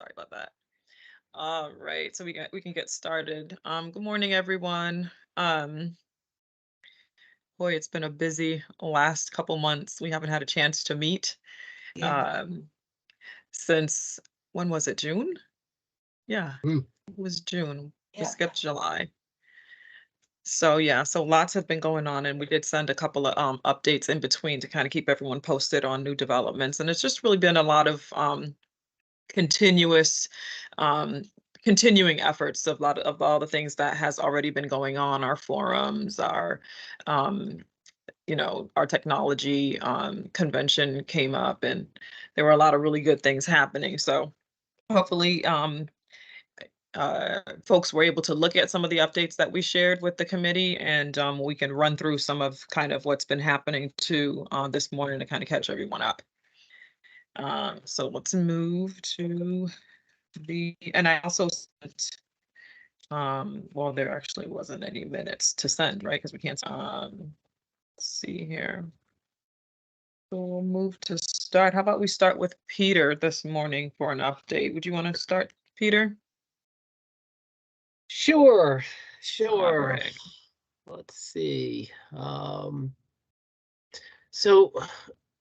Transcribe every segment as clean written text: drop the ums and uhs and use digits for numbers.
Sorry about that. All right, so we can get started. Good morning, everyone. Boy, it's been a busy last couple months. We haven't had a chance to meet Yeah. um, since when was it? June? Yeah, Mm. it was June. We Yeah. skipped July. So yeah, so lots have been going on, and we did send a couple of updates in between to kind of keep everyone posted on new developments. And it's just really been a lot of continuous um continuing efforts of lot of all the things that has already been going on, our forums, our um our technology convention came up, and there were a lot of really good things happening. So hopefully folks were able to look at some of the updates that we shared with the committee, and we can run through some of kind of what's been happening too this morning to kind of catch everyone up. So let's move to and I also sent, well, there actually wasn't any minutes to send, right? Because we can't, let's see here. So we'll move to start. How about we start with Peter this morning for an update? Would you want to start, Peter? Sure. All Sure. right. Let's see. So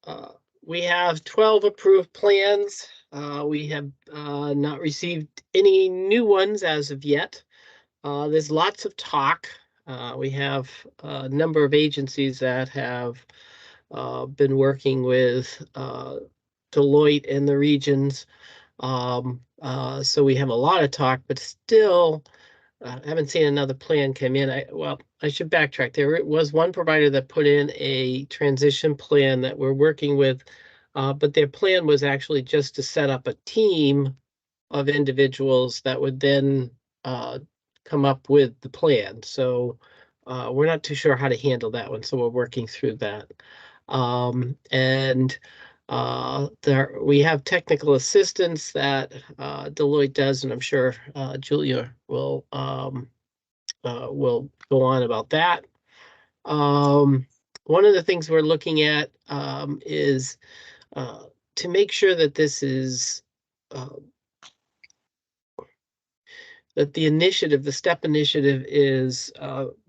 uh, we have 12 approved plans. We have not received any new ones as of yet. There's lots of talk. We have a number of agencies that have been working with Deloitte in the regions. So we have a lot of talk, but still, I haven't seen another plan come in. I should backtrack. There was one provider that put in a transition plan that we're working with, but their plan was actually just to set up a team of individuals that would then come up with the plan. So we're not too sure how to handle that one. So we're working through that. And there we have technical assistance that Deloitte does, and I'm sure Julia will go on about that. One of the things we're looking at is uh, to make sure that this is uh, that the initiative, the STEP initiative, is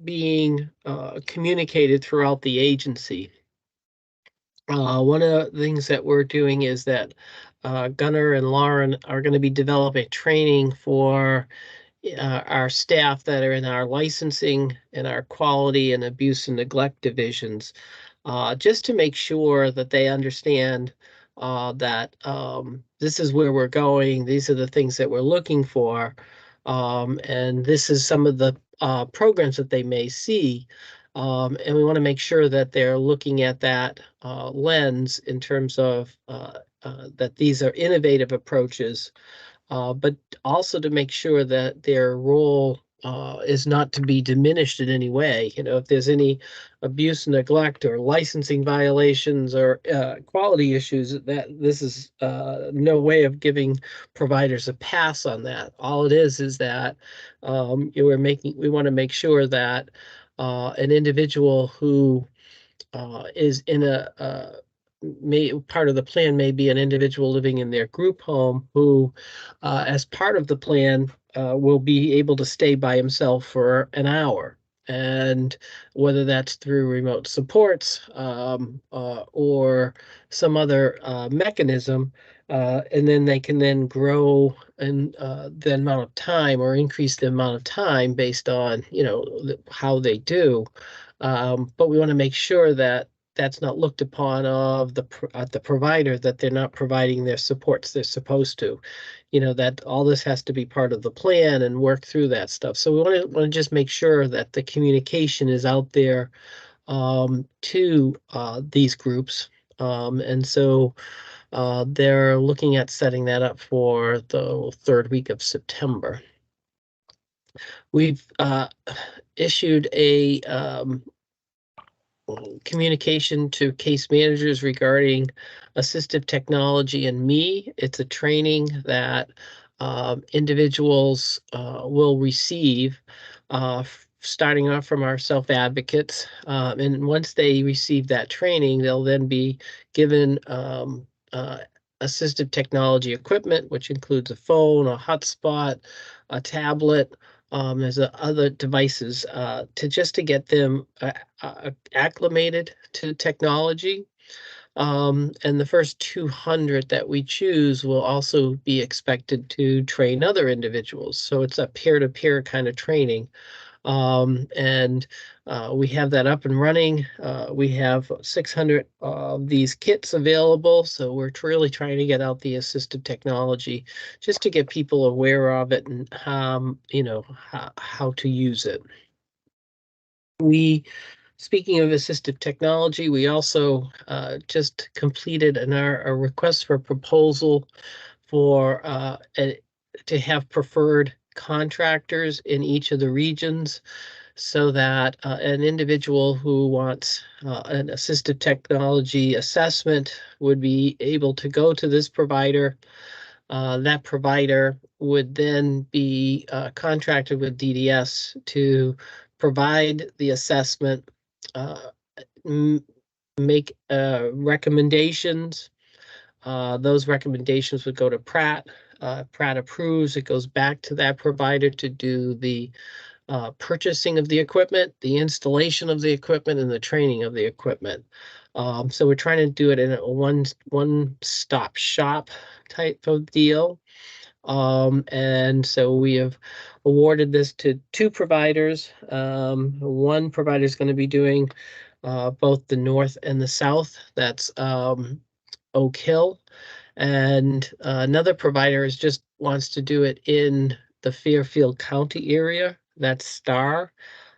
being communicated throughout the agency. One of the things that we're doing is that Gunnar and Lauren are going to be developing training for our staff that are in our licensing and our quality and abuse and neglect divisions, just to make sure that they understand that this is where we're going. These are the things that we're looking for. And this is some of the programs that they may see. And we want to make sure that they're looking at that lens in terms of that these are innovative approaches, but also to make sure that their role is not to be diminished in any way. You know, if there's any abuse, neglect, or licensing violations or quality issues, that this is no way of giving providers a pass on that. All it is that we want to make sure that an individual who is in a may part of the plan may be an individual living in their group home who, as part of the plan, will be able to stay by himself for an hour. And whether that's through remote supports or some other mechanism, and then they can then grow and the amount of time or increase the amount of time based on how they do. But we want to make sure that that's not looked upon of the provider, that they're not providing their supports they're supposed to. You know, that all this has to be part of the plan and work through that stuff. So we want to just make sure that the communication is out there to these groups. And so they're looking at setting that up for the third week of September. We've issued a communication to case managers regarding assistive technology and me. It's a training that individuals will receive, starting off from our self-advocates. And once they receive that training, they'll then be given assistive technology equipment, which includes a phone, a hotspot, a tablet. There's other devices to get them acclimated to technology. And the first 200 that we choose will also be expected to train other individuals. So it's a peer-to-peer kind of training. And we have that up and running. We have 600 of these kits available. So we're really trying to get out the assistive technology just to get people aware of it and, how to use it. Speaking of assistive technology, we also just completed a request for proposal for to have preferred contractors in each of the regions so that an individual who wants an assistive technology assessment would be able to go to this provider. That provider would then be contracted with DDS to provide the assessment, uh, make recommendations. Those recommendations would go to Pratt. Pratt approves, it goes back to that provider to do the purchasing of the equipment, the installation of the equipment, and the training of the equipment. So we're trying to do it in a one-stop shop type of deal. And so we have awarded this to two providers. One provider is going to be doing both the north and the south. That's Oak Hill. And another provider just wants to do it in the Fairfield County area. That's Star.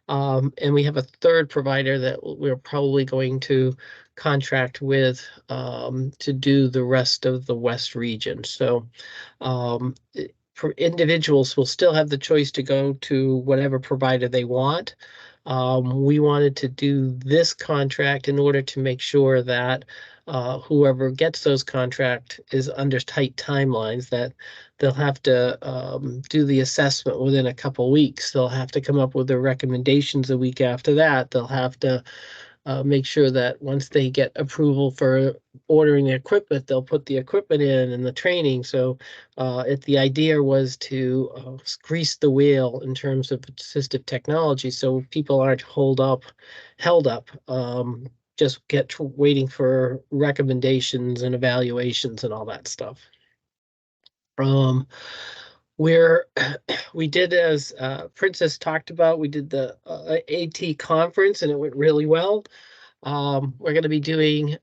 And we have a third provider that we're probably going to contract with to do the rest of the West region. So for individuals will still have the choice to go to whatever provider they want. We wanted to do this contract in order to make sure that whoever gets those contract is under tight timelines, that they'll have to do the assessment within a couple weeks. They'll have to come up with their recommendations a week after that. They'll have to make sure that once they get approval for ordering the equipment, they'll put the equipment in and the training. So the idea was to grease the wheel in terms of assistive technology so people aren't held up, just waiting for recommendations and evaluations and all that stuff. Where we did, as Princess talked about, we did the AT conference and it went really well. We're going to be doing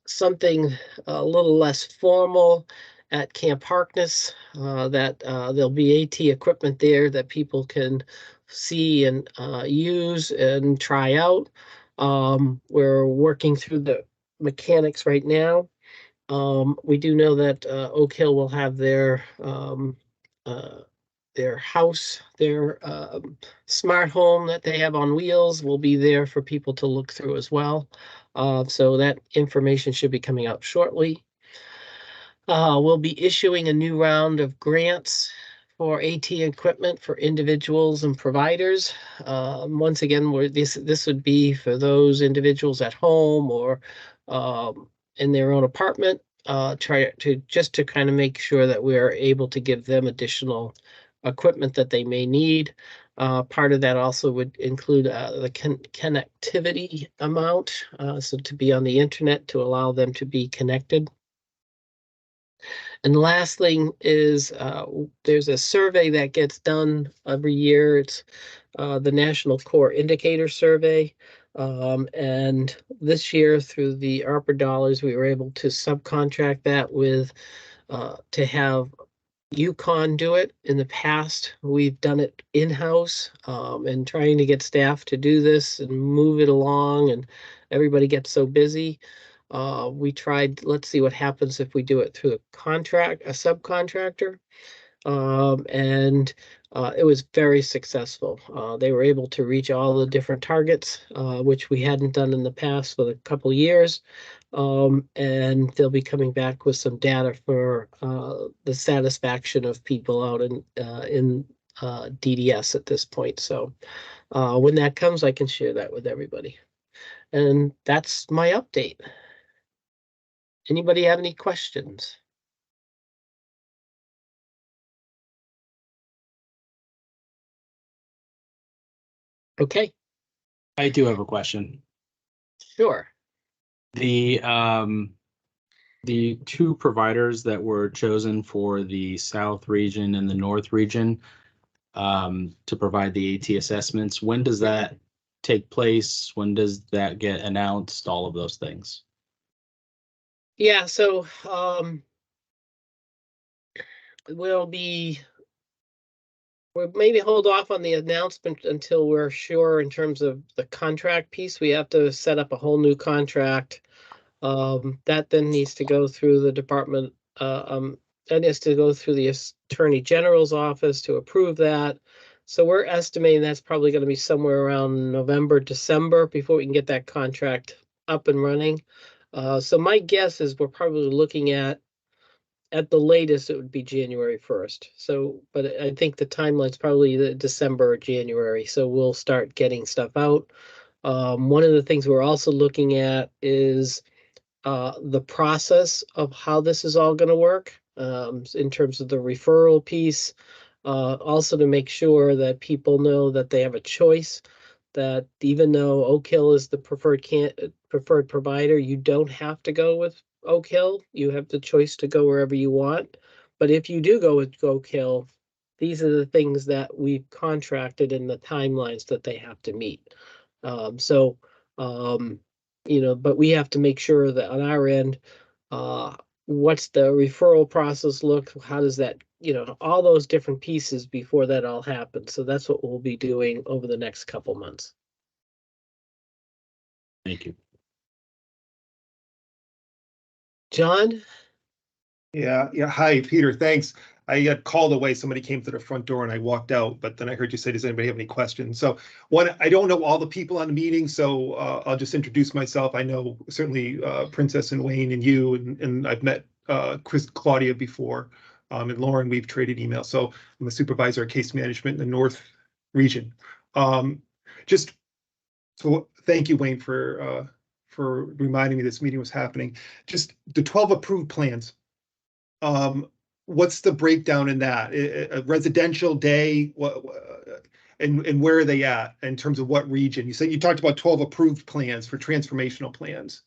something a little less formal at Camp Harkness, that there'll be AT equipment there that people can see and use and try out. We're working through the mechanics right now. We do know that Oak Hill will have their house, their smart home that they have on wheels will be there for people to look through as well. So that information should be coming out shortly. We'll be issuing a new round of grants for AT equipment for individuals and providers. Once again, this would be for those individuals at home or in their own apartment. Try to kind of make sure that we are able to give them additional equipment that they may need. Part of that also would include the connectivity amount, so to be on the internet to allow them to be connected. And the last thing is there's a survey that gets done every year. It's the National Core Indicator Survey. And this year, through the ARPA dollars, we were able to subcontract that with to have Yukon do it. In the past, we've done it in-house, and trying to get staff to do this and move it along, and everybody gets so busy. We tried, let's see what happens if we do it through a subcontractor. And it was very successful. They were able to reach all the different targets, which we hadn't done in the past for a couple years. And they'll be coming back with some data for the satisfaction of people out in DDS at this point. So when that comes, I can share that with everybody. And that's my update. Anybody have any questions? Okay, I do have a question. sure. The two providers that were chosen for the South region and the North region to provide the AT assessments, when does that take place? When does that get announced? All of those things. Yeah, so we'll maybe hold off on the announcement until we're sure in terms of the contract piece. We have to set up a whole new contract. That then needs to go through the department, that needs to go through the Attorney General's office to approve that. So we're estimating that's probably going to be somewhere around November, December before we can get that contract up and running. So my guess is we're probably looking at the latest, it would be January 1st. So, but I think the timeline's probably the December or January. So we'll start getting stuff out. One of the things we're also looking at is the process of how this is all going to work in terms of the referral piece. Also to make sure that people know that they have a choice, that even though Oak Hill is the preferred provider, you don't have to go with Oak Hill. You have the choice to go wherever you want. But if you do go with Oak Hill, these are the things that we've contracted and the timelines that they have to meet. But we have to make sure that on our end, what's the referral process look? How does that, all those different pieces before that all happens. So that's what we'll be doing over the next couple months. Thank you. John? Yeah. Hi, Peter. Thanks. I got called away. Somebody came to the front door and I walked out, but then I heard you say, does anybody have any questions? So I don't know all the people on the meeting, so I'll just introduce myself. I know certainly Princess and Wayne and you, and I've met Claudia before, and Lauren, we've traded emails. So I'm the supervisor of case management in the North region. So thank you, Wayne, for reminding me this meeting was happening. Just the 12 approved plans. What's the breakdown in that? A residential day, and where are they at in terms of what region? You talked about 12 approved plans for transformational plans.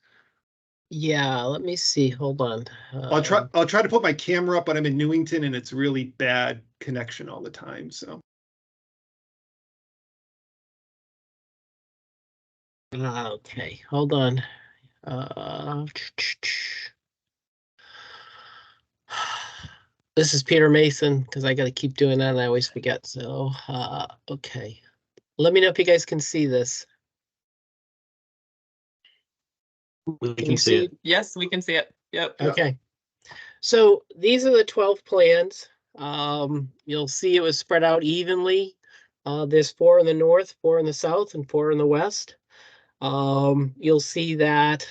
Yeah, let me see. Hold on. I'll try to put my camera up, but I'm in Newington and it's really bad connection all the time. So. Okay, hold on. This is Peter Mason, because I got to keep doing that and I always forget. So, okay. Let me know if you guys can see this. We can see it. Yes, we can see it. Yep. Okay. So these are the 12 plans. You'll see it was spread out evenly. There's 4 in the north, 4 in the south, and 4 in the west. You'll see that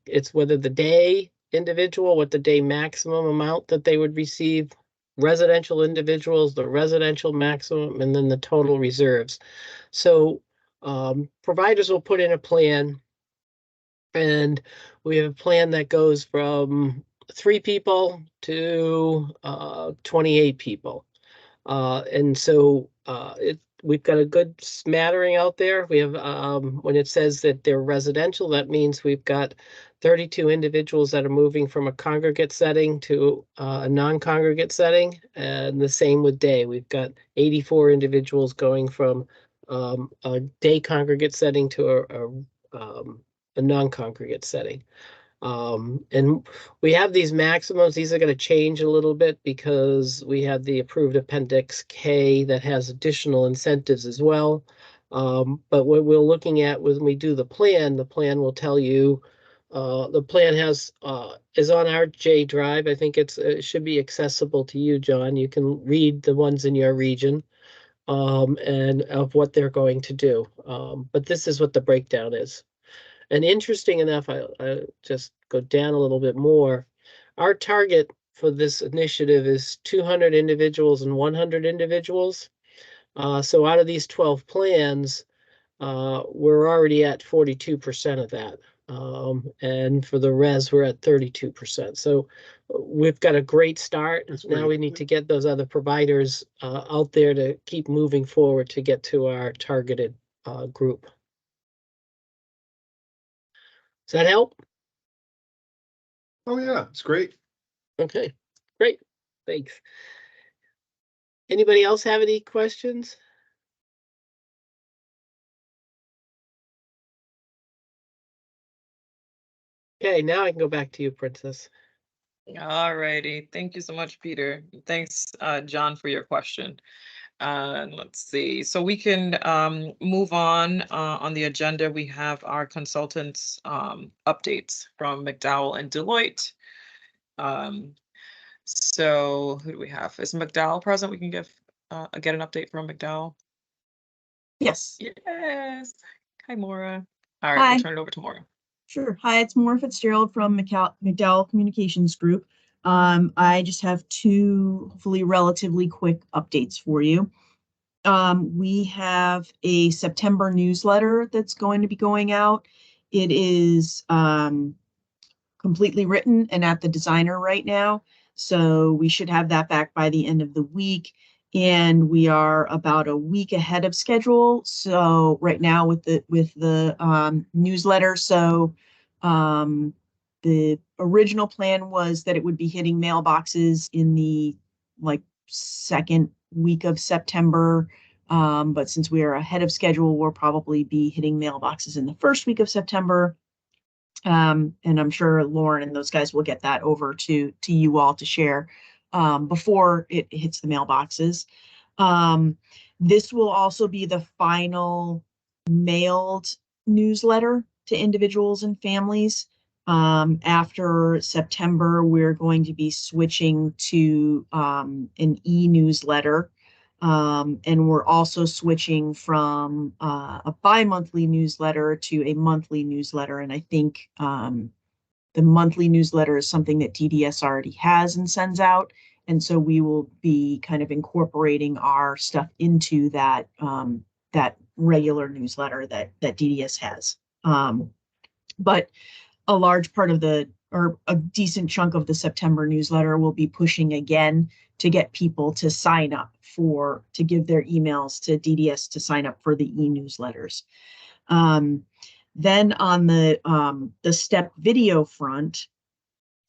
it's whether the day individual, what the day maximum amount that they would receive, residential individuals, the residential maximum, and then the total reserves. So providers will put in a plan, and we have a plan that goes from 3 people to 28 people. And so we've got a good smattering out there. We have, when it says that they're residential, that means we've got 32 individuals that are moving from a congregate setting to a non-congregate setting. And the same with day. We've got 84 individuals going from a day congregate setting to a non-congregate setting. And we have these maximums. These are going to change a little bit because we have the approved Appendix K that has additional incentives as well. But what we're looking at when we do the plan will tell you, the plan is on our J Drive. I think it should be accessible to you, John. You can read the ones in your region and of what they're going to do. But this is what the breakdown is. And interesting enough, I just go down a little bit more. Our target for this initiative is 200 individuals and 100 individuals. So out of these 12 plans, we're already at 42% of that. And for the res, we're at 32%. So we've got a great start. That's Now great. we need to get those other providers out there to keep moving forward to get to our targeted group. Does that help? Oh, yeah, it's great. Okay, great. Thanks. Anybody else have any questions? Okay, now I can go back to you, Princess. All righty. Thank you so much, Peter. Thanks, John, for your question. Let's see. So we can move on the agenda. We have our consultants updates from McDowell and Deloitte. So who do we have? Is McDowell present? We can get an update from McDowell. Yes. Yes. Hi, Maura. All right, Hi. we'll turn it over to Maura. Sure. Hi, it's Maura Fitzgerald from McDowell Communications Group. I just have two hopefully relatively quick updates for you. We have a September newsletter that's going to be going out. It is completely written and at the designer right now. So we should have that back by the end of the week. And we are about a week ahead of schedule. So right now with the newsletter, so the original plan was that it would be hitting mailboxes in the second week of September. But since we are ahead of schedule, we'll probably be hitting mailboxes in the first week of September. And I'm sure Lauren and those guys will get that over to you all to share before it hits the mailboxes. This will also be the final mailed newsletter to individuals and families. After September, we're going to be switching to an e-newsletter. And we're also switching from a bi-monthly newsletter to a monthly newsletter. And I think the monthly newsletter is something that DDS already has and sends out. And so we will be kind of incorporating our stuff into that that regular newsletter that DDS has. But a large part of or a decent chunk of the September newsletter will be pushing again to get people to sign up to give their emails to DDS to sign up for the e-newsletters. Then on the STEP video front,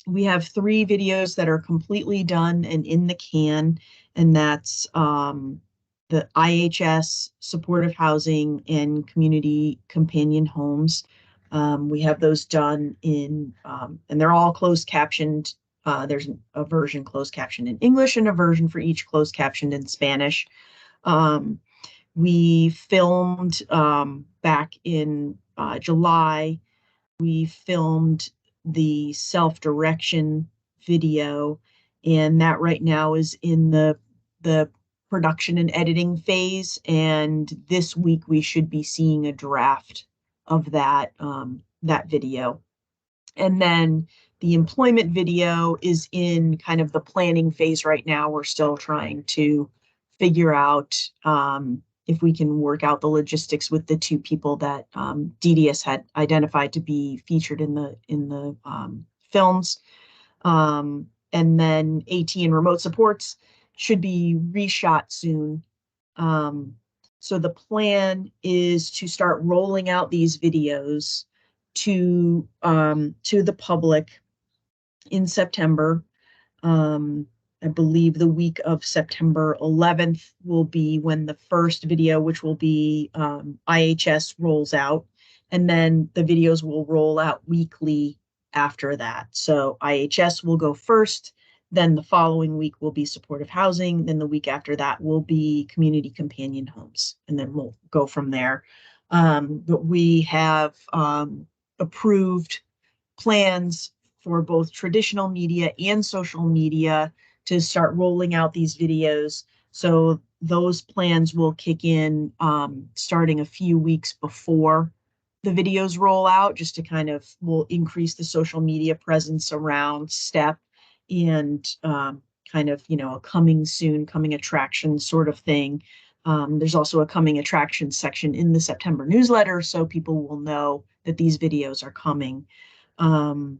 we have 3 videos that are completely done and in the can, and that's the IHS, supportive housing, and community companion homes. We have those done in, and they're all closed captioned. There's a version closed captioned in English and a version for each closed captioned in Spanish. We filmed back in July. We filmed the self-direction video, and that right now is in the production and editing phase. And this week we should be seeing a draft of that video. And then the employment video is in kind of the planning phase right now. We're still trying to figure out if we can work out the logistics with the 2 people that DDS had identified to be featured in the films. And then AT and remote supports should be reshot soon. So the plan is to start rolling out these videos to the public in September. I believe the week of September 11th will be when the first video, which will be IHS, rolls out. And then the videos will roll out weekly after that. So IHS will go first. Then the following week will be supportive housing. Then the week after that will be community companion homes. And then we'll go from there. But we have approved plans for both traditional media and social media to start rolling out these videos. So those plans will kick in starting a few weeks before the videos roll out, just to kind of will increase the social media presence around STEP and kind of, a coming soon, coming attraction sort of thing. There's also a coming attractions section in the September newsletter, so people will know that these videos are coming. And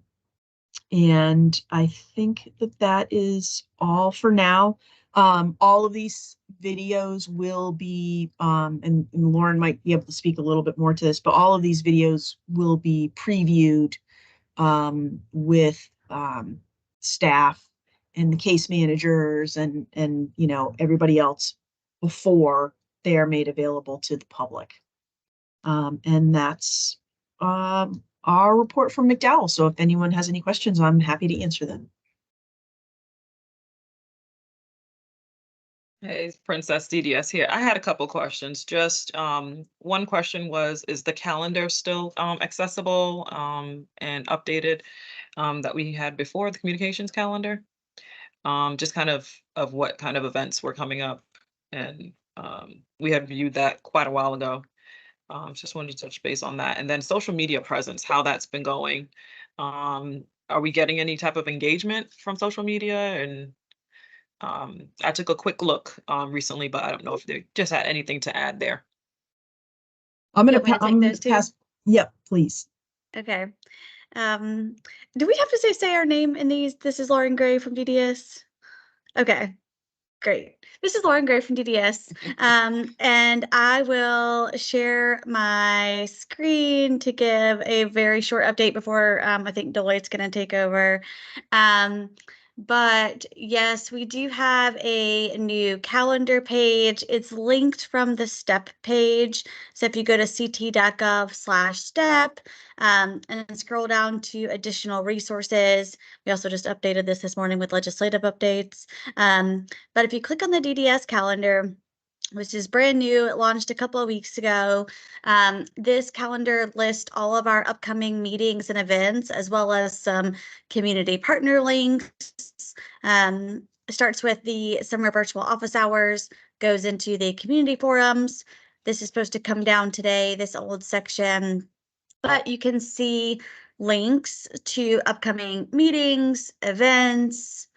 I think that that is all for now. All of these videos will be, and Lauren might be able to speak a little bit more to this, but all of these videos will be previewed with staff and the case managers and you know, everybody else before they are made available to the public. And that's our report from McDowell. So if anyone has any questions, I'm happy to answer them. Hey, Princess DDS here. I had a couple questions. Just one question was, is the calendar still accessible and updated that we had before, the communications calendar? Just kind of what kind of events were coming up, and we had viewed that quite a while ago. Just wanted to touch base on that. And then social media presence, how that's been going. Are we getting any type of engagement from social media? And I took a quick look recently, but I don't know if they just had anything to add there. I'm You gonna, want me to take those two? pass. Yep, please. Okay. Do we have to say our name in these? This is Lauren Gray from DDS. Okay, great. This is Lauren Gray from DDS. And I will share my screen to give a very short update before I think Deloitte's going to take over. But yes, we do have a new calendar page. It's linked from the STEP page. So if you go to ct.gov/STEP and then scroll down to additional resources, we also just updated this morning with legislative updates. But if you click on the DDS calendar, which is brand new, it launched a couple of weeks ago. This calendar lists all of our upcoming meetings and events, as well as some community partner links. It starts with the summer virtual office hours, goes into the community forums. This is supposed to come down today, this old section, but you can see links to upcoming meetings, events.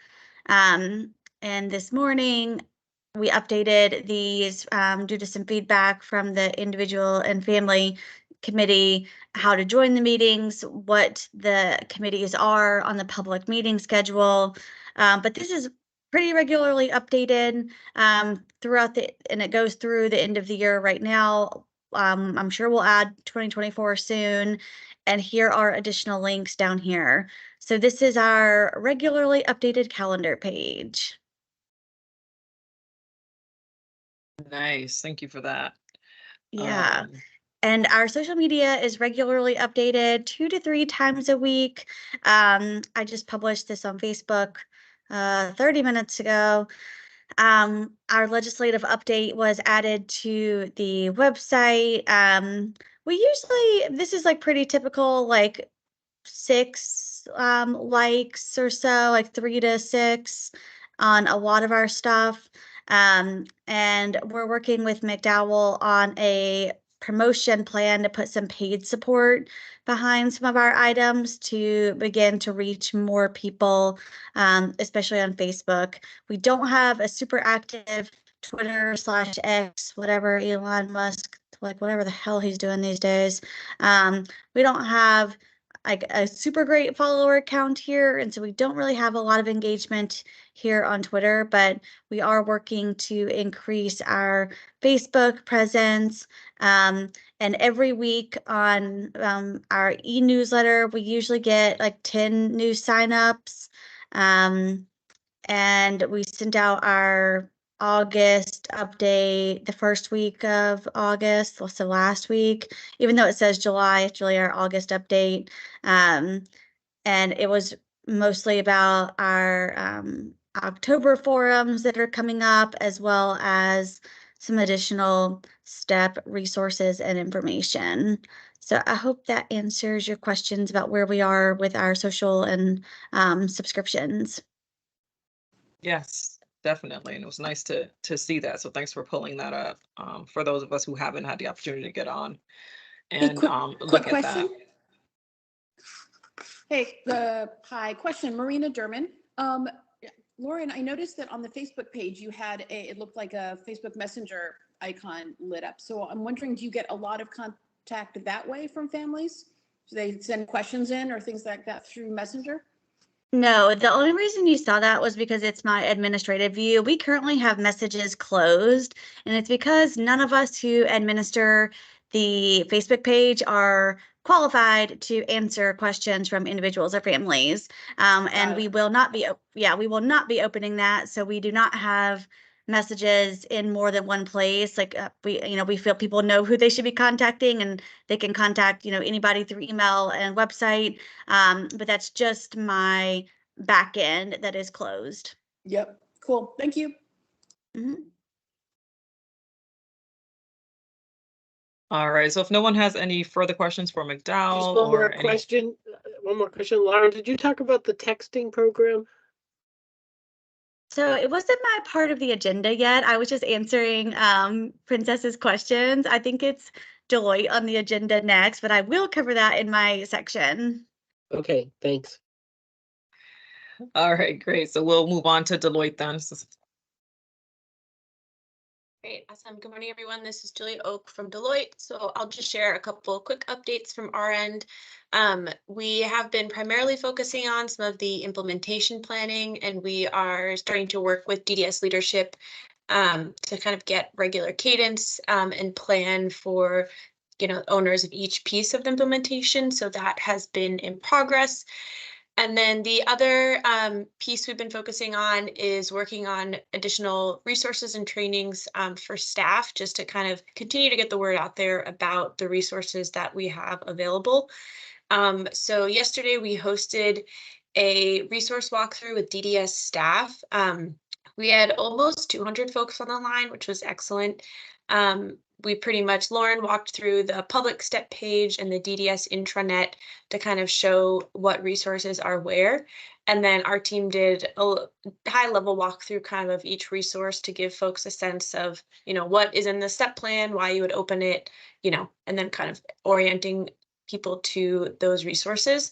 And this morning, we updated these due to some feedback from the individual and family committee, how to join the meetings, what the committees are on the public meeting schedule. But this is pretty regularly updated throughout and it goes through the end of the year right now. I'm sure we'll add 2024 soon. And here are additional links down here. So this is our regularly updated calendar page. Nice, thank you for that. Yeah. And our social media is regularly updated 2 to 3 times a week. I just published this on Facebook 30 minutes ago. Our legislative update was added to the website. We usually, this is like pretty typical, like 6 likes or so, like 3 to 6 on a lot of our stuff. And we're working with McDowell on a promotion plan to put some paid support behind some of our items to begin to reach more people, especially on Facebook. We don't have a super active Twitter/X, whatever Elon Musk, like whatever the hell he's doing these days. We don't have like a super great follower count here, and so we don't really have a lot of engagement here on Twitter, but we are working to increase our Facebook presence. And every week on our e-newsletter, we usually get like 10 new signups. And we sent out our August update the first week of August, so last week, even though it says July, it's really our August update. And it was mostly about our October forums that are coming up, as well as some additional STEP resources and information. So I hope that answers your questions about where we are with our social and subscriptions. Yes, definitely. And it was nice to see that. So thanks for pulling that up for those of us who haven't had the opportunity to get on and quick look at that. question. Hey, hi, question, Marina Derman. Lauren, I noticed that on the Facebook page, you had it looked like a Facebook Messenger icon lit up. So I'm wondering, do you get a lot of contact that way from families? Do they send questions in or things like that through Messenger? No, the only reason you saw that was because it's my administrative view. We currently have messages closed, and it's because none of us who administer the Facebook page are qualified to answer questions from individuals or families. And we will not be, we will not be opening that. So we do not have messages in more than one place. Like we feel people know who they should be contacting, and they can contact, anybody through email and website. But that's just my back end that is closed. Yep. Cool. Thank you. Mhm. All right, so if no one has any further questions for Just McDowell one more or any, question. One more question. Lauren, did you talk about the texting program? So it wasn't my part of the agenda yet. I was just answering Princess's questions. I think it's Deloitte on the agenda next, but I will cover that in my section. Okay, thanks. all right, great. So we'll move on to Deloitte then. Great, awesome. Good morning, everyone. This is Julia Oak from Deloitte. So I'll just share a couple quick updates from our end. We have been primarily focusing on some of the implementation planning, and we are starting to work with DDS leadership to kind of get regular cadence and plan for owners of each piece of the implementation. So that has been in progress. And then the other piece we've been focusing on is working on additional resources and trainings for staff, just to kind of continue to get the word out there about the resources that we have available. So yesterday we hosted a resource walkthrough with DDS staff. We had almost 200 folks on the line, which was excellent. We pretty much, Lauren walked through the public step page and the DDS intranet to kind of show what resources are where. And then our team did a high level walkthrough kind of each resource to give folks a sense of, what is in the step plan, why you would open it, and then kind of orienting people to those resources.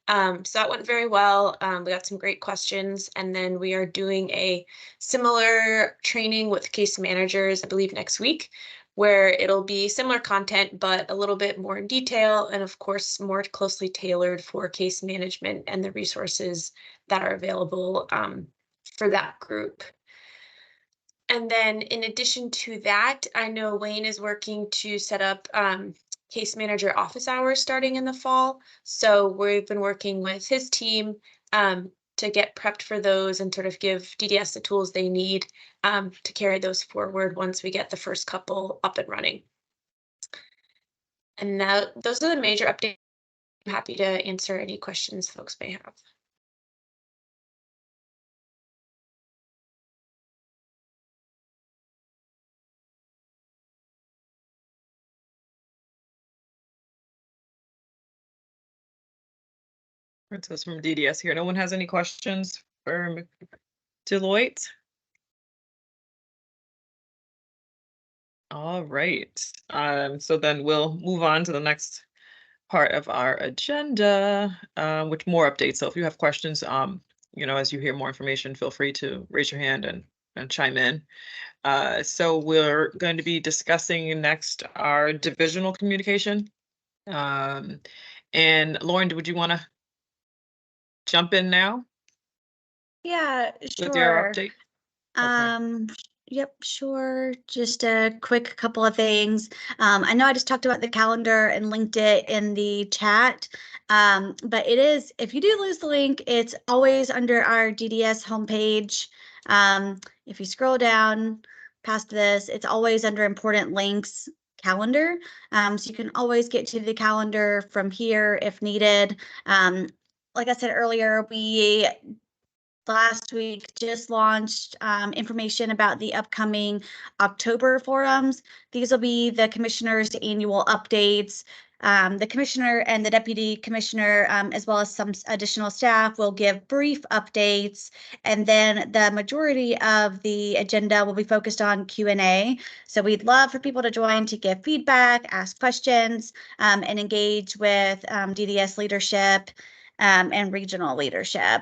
So that went very well. We got some great questions, and then we are doing a similar training with case managers, I believe next week, where it'll be similar content, but a little bit more in detail, and of course, more closely tailored for case management and the resources that are available for that group. And then in addition to that, I know Wayne is working to set up case manager office hours starting in the fall. So we've been working with his team to get prepped for those and sort of give DDS the tools they need to carry those forward once we get the first couple up and running. And now those are the major updates. I'm happy to answer any questions folks may have. Princess from DDS here. No one has any questions for Deloitte? All right. So then we'll move on to the next part of our agenda, with more updates. So if you have questions, as you hear more information, feel free to raise your hand and chime in. So we're going to be discussing next our divisional communication. And Lauren, would you want to jump in now Yeah, with your sure. update? Yep, sure. Just a quick couple of things. I know I just talked about the calendar and linked it in the chat. But it is, if you do lose the link, it's always under our DDS homepage. If you scroll down past this, it's always under important links calendar. So you can always get to the calendar from here if needed. Like I said earlier, we last week just launched information about the upcoming October forums. These will be the commissioner's annual updates. The commissioner and the deputy commissioner, as well as some additional staff, will give brief updates, and then the majority of the agenda will be focused on Q&A. So we'd love for people to join to give feedback, ask questions, and engage with DDS leadership and regional leadership.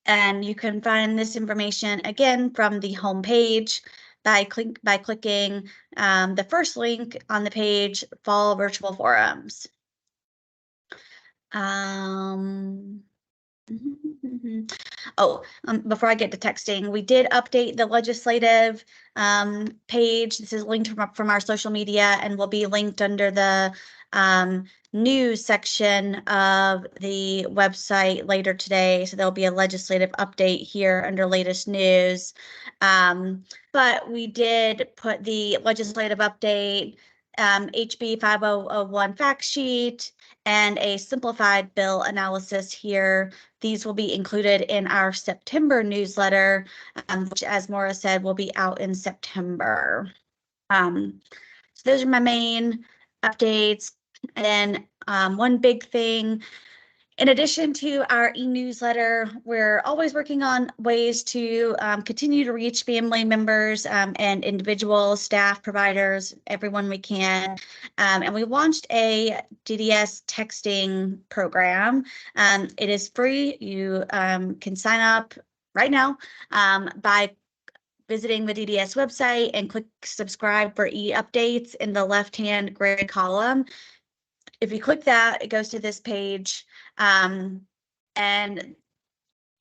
And you can find this information again from the home page by clicking the first link on the page, Fall Virtual Forums. Before I get to texting, we did update the legislative page. This is linked from our social media and will be linked under the news section of the website later today. So there'll be a legislative update here under latest news. But we did put the legislative update, HB 5001 fact sheet, and a simplified bill analysis here. These will be included in our September newsletter, which, as Maura said, will be out in September. So those are my main updates. And then one big thing, in addition to our e-newsletter, we're always working on ways to continue to reach family members and individuals, staff, providers, everyone we can. And we launched a DDS texting program. It is free. You can sign up right now by visiting the DDS website and click subscribe for e-updates in the left-hand gray column. If you click that, it goes to this page. And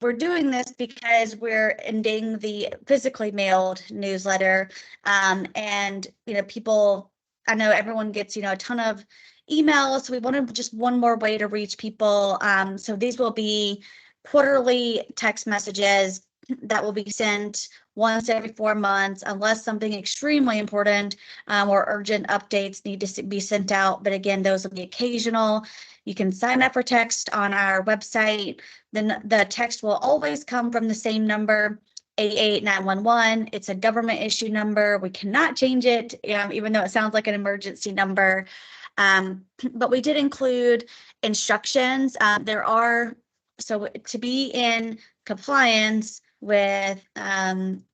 we're doing this because we're ending the physically mailed newsletter. And, people, I know everyone gets, a ton of emails. So we wanted just one more way to reach people. So these will be quarterly text messages that will be sent once every 4 months, unless something extremely important or urgent updates need to be sent out. But again, those will be occasional. You can sign up for text on our website. Then the text will always come from the same number, 88911. It's a government issue number. We cannot change it, even though it sounds like an emergency number. But we did include instructions. So to be in compliance with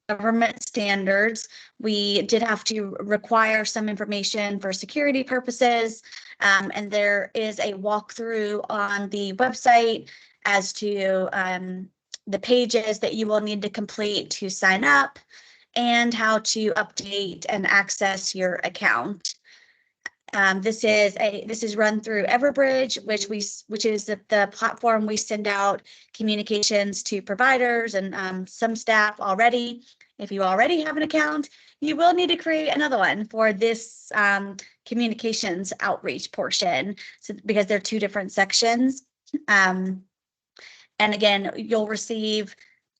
government standards, we did have to require some information for security purposes. And there is a walkthrough on the website as to the pages that you will need to complete to sign up and how to update and access your account. This is run through Everbridge, which is the platform we send out communications to providers and some staff already. If you already have an account, you will need to create another one for this communications outreach portion, because they're two different sections. And again, you'll receive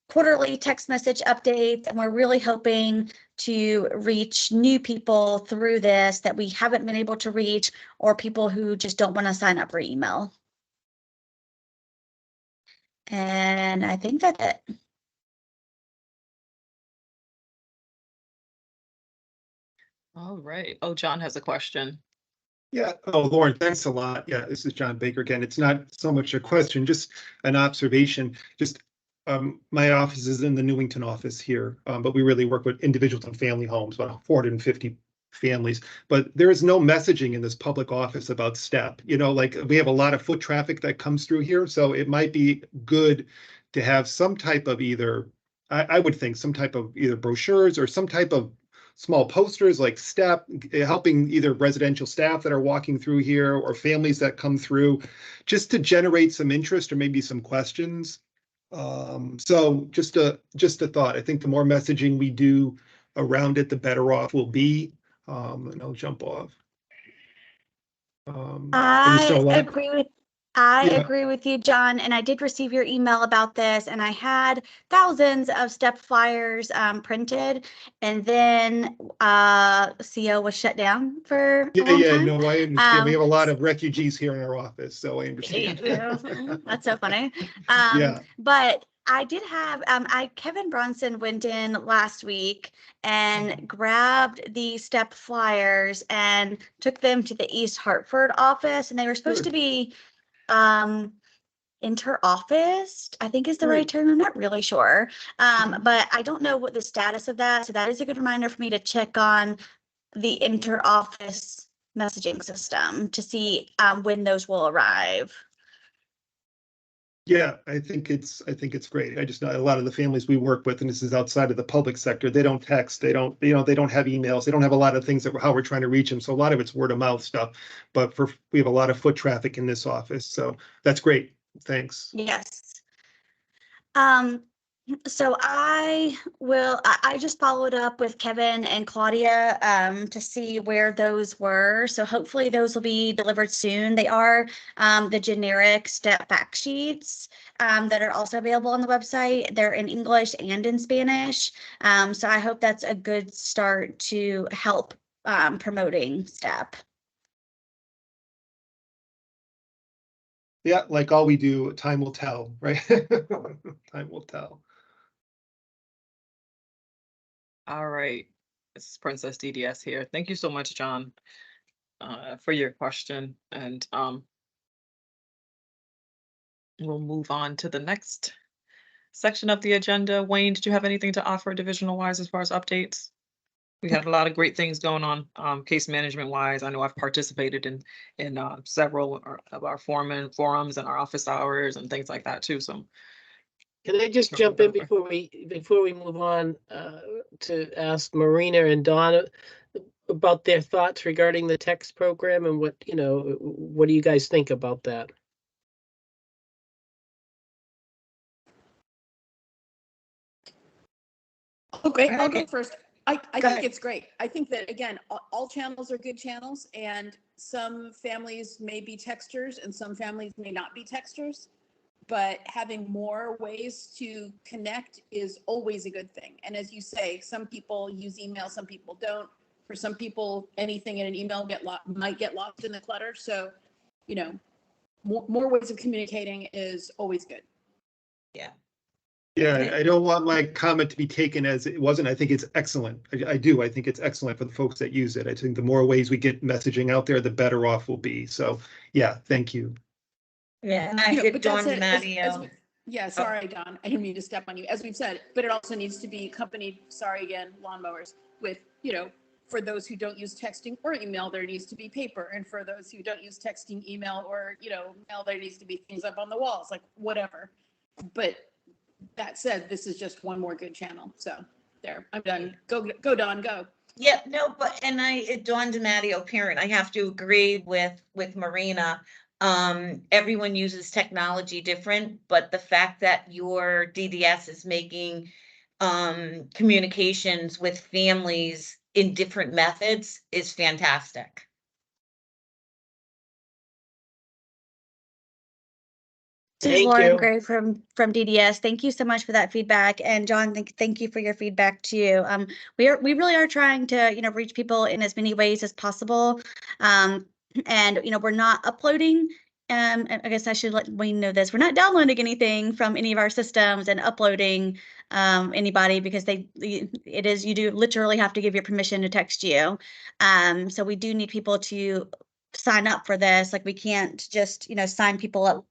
quarterly text message updates, and we're really hoping to reach new people through this that we haven't been able to reach, or people who just don't want to sign up for email. And I think that's it. All right. Oh, John has a question. Yeah. Oh, Lauren, thanks a lot. Yeah, this is John Baker again. It's not so much a question, just an observation. My office is in the Newington office here, but we really work with individuals and family homes, about 450 families. But there is no messaging in this public office about STEP. Like, we have a lot of foot traffic that comes through here, so it might be good to have some type of I would think some type of either brochures or some type of small posters like STEP, helping either residential staff that are walking through here or families that come through, just to generate some interest or maybe some questions. So just a thought. I think the more messaging we do around it, the better off we'll be. And I'll jump off. I agree with you, John, and I did receive your email about this, and I had thousands of STEP flyers printed, and then CO was shut down for a long time. No, I understand. We have a lot of refugees here in our office, so I understand. That's so funny. Yeah. But I did have Kevin Bronson went in last week and grabbed the STEP flyers and took them to the East Hartford office, and they were supposed to be inter-office, I think is the right term. I'm not really sure. But I don't know what the status of that. So that is a good reminder for me to check on the inter-office messaging system to see when those will arrive. Yeah, I think it's great. I just know a lot of the families we work with, and this is outside of the public sector, they don't text, they don't, they don't have emails, they don't have a lot of things that how we're trying to reach them. So a lot of it's word of mouth stuff. But we have a lot of foot traffic in this office, so that's great. Thanks. Yes. So I just followed up with Kevin and Claudia to see where those were. So hopefully those will be delivered soon. They are the generic step fact sheets that are also available on the website. They're in English and in Spanish. So I hope that's a good start to help promoting STEP. Yeah, like all we do, time will tell, right? Time will tell. All right, this is Princess DDS here. Thank you so much, John, for your question. And we'll move on to the next section of the agenda. Wayne, did you have anything to offer divisional wise as far as updates? We had a lot of great things going on, case management wise. I know I've participated in several of our forums and our office hours and things like that too. So Can I just jump in before we move on to ask Marina and Donna about their thoughts regarding the text program and what do you guys think about that? Okay, I'll go first. I Go think ahead. it's great. I think that, again, all channels are good channels, and some families may be texters and some families may not be texters. But having more ways to connect is always a good thing. And as you say, some people use email, some people don't. For some people, anything in an email might get lost in the clutter. So, more ways of communicating is always good. yeah. Yeah, I don't want my comment to be taken as it wasn't. I think it's excellent. I do. I think it's excellent for the folks that use it. I think the more ways we get messaging out there, the better off we'll be. So, yeah, thank you. Yeah, and I did But Dawn that's it. DiMatteo. Yeah, sorry, Don. I didn't mean to step on you. As we've said, but it also needs to be accompanied, sorry again, lawnmowers, with, for those who don't use texting or email, there needs to be paper. And for those who don't use texting, email, or, mail, there needs to be things up on the walls, like whatever. But that said, this is just one more good channel. So there, I'm done. Go, Don, go. Yeah, no, but Dawn DiMatteo, parent, I have to agree with Marina. Everyone uses technology different, but the fact that your DDS is making communications with families in different methods is fantastic. This is Lauren Gray from DDS. Thank you so much for that feedback. And John, thank you for your feedback too. We really are trying to, reach people in as many ways as possible. And, we're not uploading. I guess I should let Wayne know this. We're not downloading anything from any of our systems and uploading anybody, because you do literally have to give your permission to text you. So we do need people to sign up for this. Like, we can't just, sign people up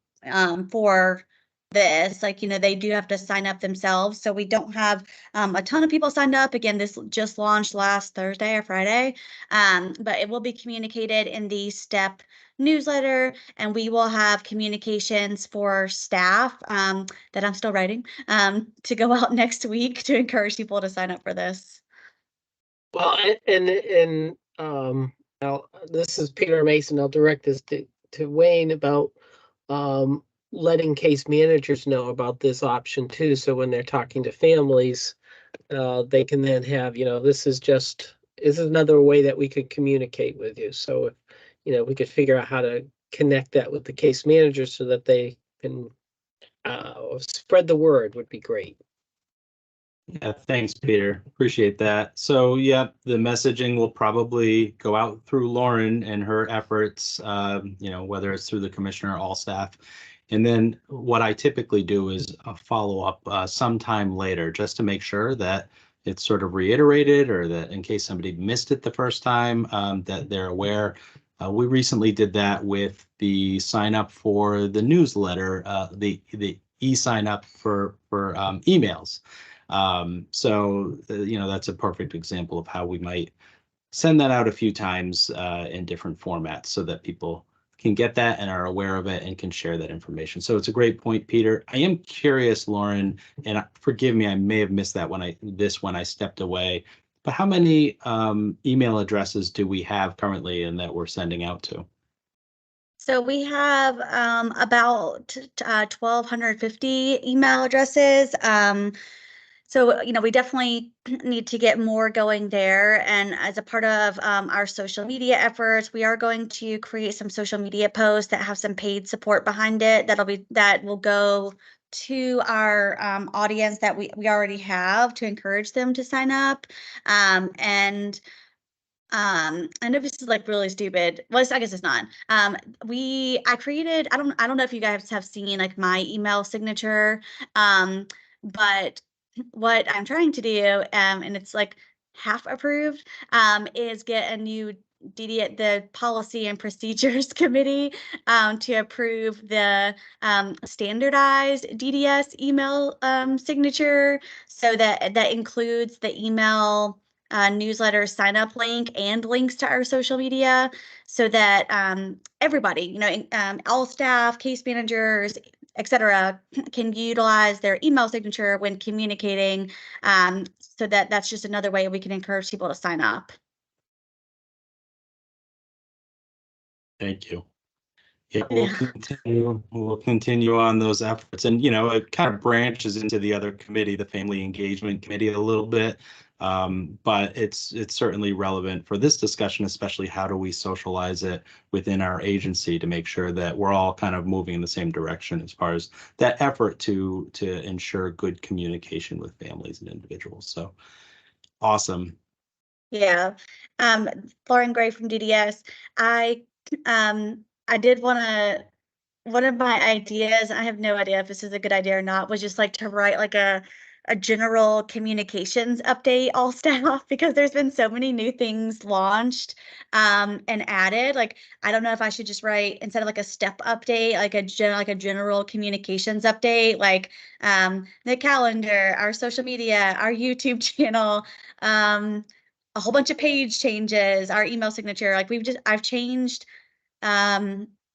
for this. They do have to sign up themselves. So we don't have a ton of people signed up. Again, this just launched last Thursday or Friday, but it will be communicated in the STEP newsletter, and we will have communications for staff that I'm still writing to go out next week to encourage people to sign up for this. Well, and this is Peter Mason. I'll direct this to Wayne about letting case managers know about this option too. So when they're talking to families, they can then have, this is another way that we could communicate with you. So if, we could figure out how to connect that with the case managers so that they can spread the word would be great. Yeah, thanks, Peter. Appreciate that. So, yeah, the messaging will probably go out through Lauren and her efforts, whether it's through the commissioner or all staff. And then what I typically do is a follow-up sometime later, just to make sure that it's sort of reiterated, or that in case somebody missed it the first time, that they're aware. We recently did that with the sign up for the newsletter, the e-sign up for emails. So, that's a perfect example of how we might send that out a few times in different formats so that people can get that and are aware of it and can share that information. So it's a great point, Peter. I am curious, Lauren, and forgive me, I may have missed that when I stepped away, but how many email addresses do we have currently and that we're sending out to? So we have about 1,250 email addresses. So, we definitely need to get more going there. And as a part of our social media efforts, we are going to create some social media posts that have some paid support behind it. That will go to our audience that we already have to encourage them to sign up. I know this is like really stupid. Well, I guess it's not. I created, I don't know if you guys have seen like my email signature. But what I'm trying to do, and it's like half approved, is get a new the Policy and Procedures Committee to approve the standardized DDS email signature, so that includes the email newsletter sign up link and links to our social media, so that everybody, all staff, case managers, etc., can utilize their email signature when communicating. So that's just another way we can encourage people to sign up. Thank you. Yeah, we'll continue on those efforts. And, it kind of branches into the other committee, the Family Engagement Committee, a little bit. But it's certainly relevant for this discussion, especially how do we socialize it within our agency to make sure that we're all kind of moving in the same direction as far as that effort to ensure good communication with families and individuals. So awesome. Yeah. Lauren Gray from DDS. I did want to, one of my ideas, I have no idea if this is a good idea or not, was just like to write like a general communications update all staff, because there's been so many new things launched and added. Like, I don't know if I should just write, instead of like a step update, like a general communications update, like the calendar, our social media, our YouTube channel, a whole bunch of page changes, our email signature. Like I've changed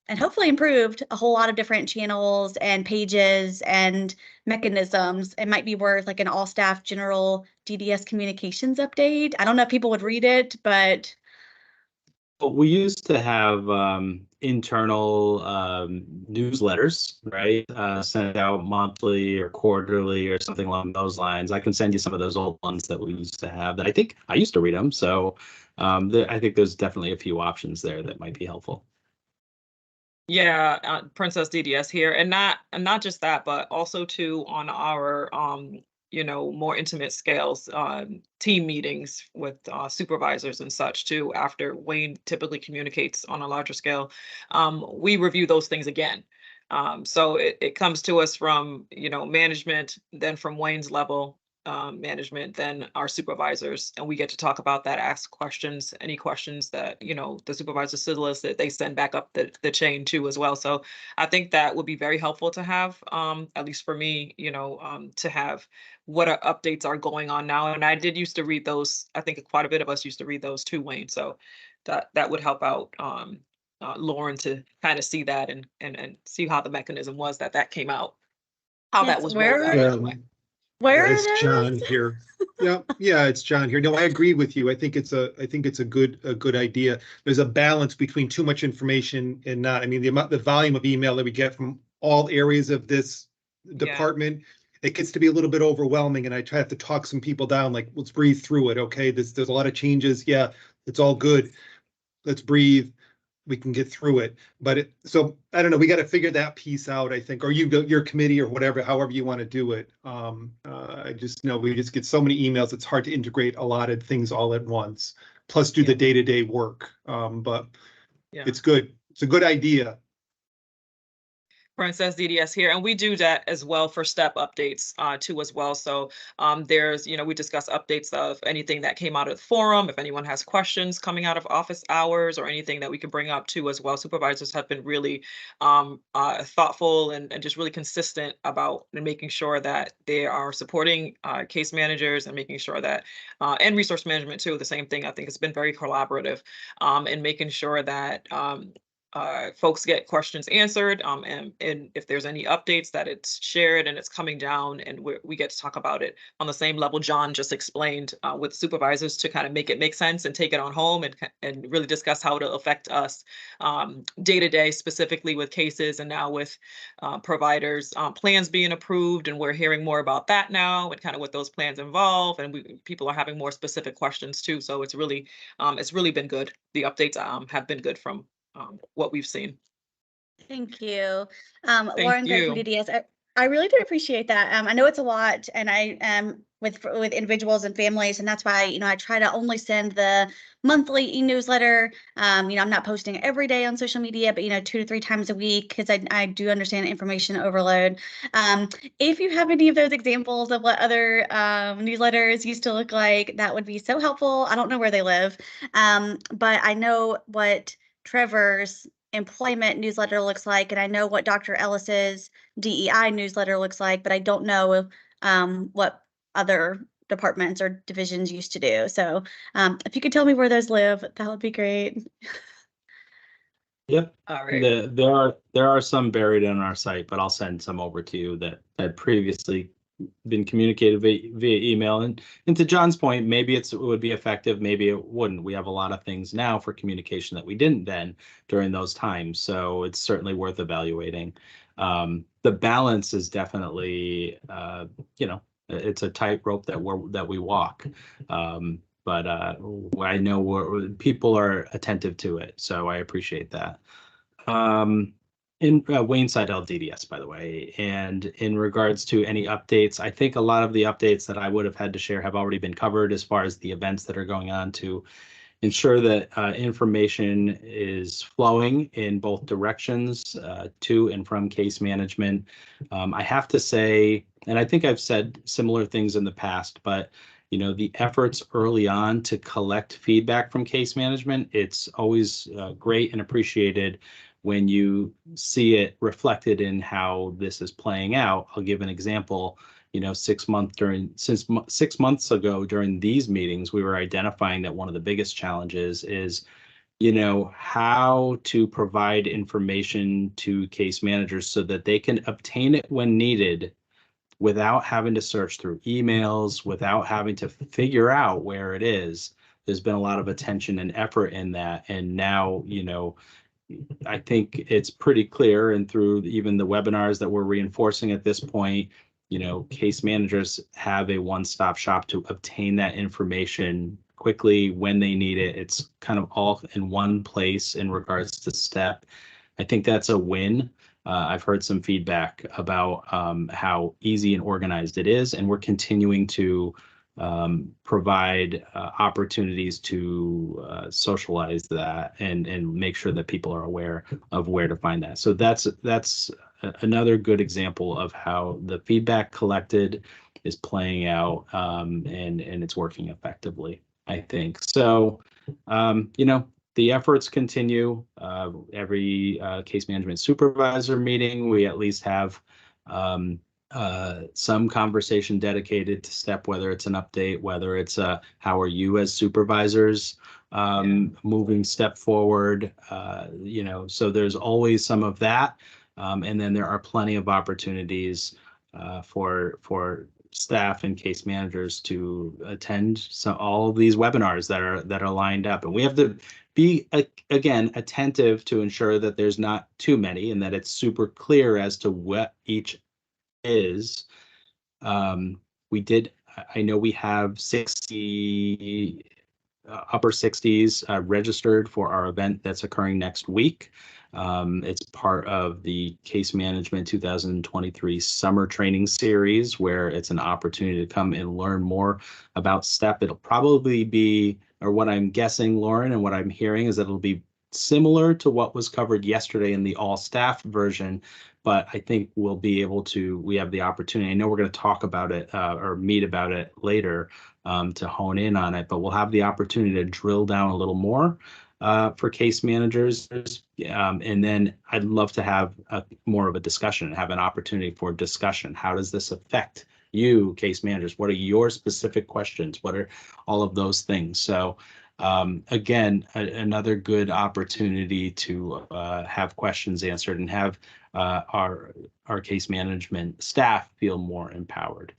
and hopefully improved a whole lot of different channels and pages and mechanisms. It might be worth like an all staff general DDS communications update. I don't know if people would read it, but Well, we used to have internal newsletters, right? Sent out monthly or quarterly or something along those lines. I can send you some of those old ones that we used to have that I think I used to read them. So I think there's definitely a few options there that might be helpful. Yeah, Princess DDS here, and not just that, but also too on our more intimate scales, team meetings with supervisors and such too. After Wayne typically communicates on a larger scale, we review those things again. So it comes to us from management, then from Wayne's level. Management, then our supervisors, and we get to talk about that, ask questions, any questions that the supervisor solicit, they send back up the chain too as well. So I think that would be very helpful to have, at least for me, to have what updates are going on now. And I did used to read those. I think quite a bit of us used to read those too, Wayne. So that would help out Lauren to kind of see that and see how the mechanism was that came out, how that was rolled out anyway. Where it's are John those? here. Yeah, it's John here. No, I agree with you. I think it's a good idea. There's a balance between too much information and not. I mean, the volume of email that we get from all areas of this department, it gets to be a little bit overwhelming, and I try to talk some people down. Like, let's breathe through it. Okay, there's a lot of changes. Yeah, it's all good. Let's breathe. We can get through it. But so I don't know. We got to figure that piece out, I think, or your committee or whatever, however you want to do it. I just know we just get so many emails. It's hard to integrate a lot of things all at once, plus do the day-to-day work. But it's good. It's a good idea. Princess DDS here, and we do that as well for step updates too as well. So there's, we discuss updates of anything that came out of the forum. If anyone has questions coming out of office hours or anything that we can bring up too as well. Supervisors have been really thoughtful and just really consistent about making sure that they are supporting case managers and making sure that, and resource management too, the same thing. I think it's been very collaborative in making sure that folks get questions answered, and if there's any updates, that it's shared and it's coming down, and we get to talk about it on the same level John just explained, with supervisors, to kind of make it make sense and take it on home, and really discuss how it'll affect us day to day, specifically with cases, and now with providers plans being approved, and we're hearing more about that now, and kind of what those plans involve, and people are having more specific questions too. So it's really been good. The updates have been good from what we've seen. Thank you. Thank Lauren Gray from you. DDS. I really do appreciate that. I know it's a lot, and I am with individuals and families, and that's why, I try to only send the monthly e-newsletter. I'm not posting every day on social media, but 2 to 3 times a week, because I do understand information overload. If you have any of those examples of what other newsletters used to look like, that would be so helpful. I don't know where they live, but I know what Trevor's employment newsletter looks like, and I know what Dr. Ellis's DEI newsletter looks like, but I don't know what other departments or divisions used to do. So if you could tell me where those live, that would be great. Yep. All right. There are some buried on our site, but I'll send some over to you that had previously been communicated via email. And to John's point, maybe it would be effective, maybe it wouldn't. We have a lot of things now for communication that we didn't then during those times. So it's certainly worth evaluating. The balance is definitely, it's a tightrope that we walk. But I know people are attentive to it, so I appreciate that. In Wayne Seidel DDS, by the way, and in regards to any updates, I think a lot of the updates that I would have had to share have already been covered as far as the events that are going on to ensure that information is flowing in both directions to and from case management. I have to say, and I think I've said similar things in the past, but the efforts early on to collect feedback from case management, it's always great and appreciated when you see it reflected in how this is playing out. I'll give an example. 6 months ago during these meetings, we were identifying that one of the biggest challenges is, how to provide information to case managers so that they can obtain it when needed without having to search through emails, without having to figure out where it is. There's been a lot of attention and effort in that. And now, I think it's pretty clear, and through even the webinars that we're reinforcing at this point, case managers have a one-stop shop to obtain that information quickly when they need it. It's kind of all in one place in regards to STEP. I think that's a win. I've heard some feedback about how easy and organized it is, and we're continuing to provide opportunities to socialize that and make sure that people are aware of where to find that. So that's another good example of how the feedback collected is playing out, and it's working effectively, I think. So, the efforts continue. Every case management supervisor meeting, we at least have some conversation dedicated to STEP, whether it's an update, whether it's how are you as supervisors moving STEP forward. So there's always some of that. And then there are plenty of opportunities for staff and case managers to attend all of these webinars that are lined up. And we have to be, again, attentive to ensure that there's not too many and that it's super clear as to what each is. I know we have 60 upper 60s registered for our event that's occurring next week. It's part of the Case Management 2023 Summer Training Series, where it's an opportunity to come and learn more about STEP. It'll probably be, or what I'm guessing, Lauren, and what I'm hearing is that it'll be similar to what was covered yesterday in the all staff version, but I think we have the opportunity. I know we're going to talk about it or meet about it later to hone in on it, but we'll have the opportunity to drill down a little more for case managers. And then I'd love to have more of a discussion, have an opportunity for discussion. How does this affect you, case managers? What are your specific questions? What are all of those things? So Again, another good opportunity to have questions answered and have our case management staff feel more empowered.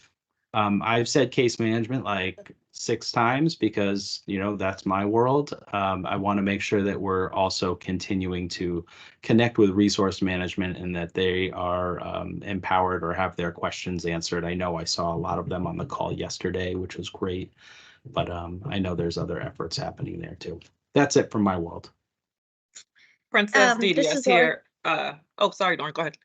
I've said case management like 6 times because, you know, that's my world. I want to make sure that we're also continuing to connect with resource management and that they are empowered or have their questions answered. I know I saw a lot of them on the call yesterday, which was great, but I know there's other efforts happening there too. That's it from my world. Princess This DDS is Lauren. here. Oh, sorry, Lauren, go ahead.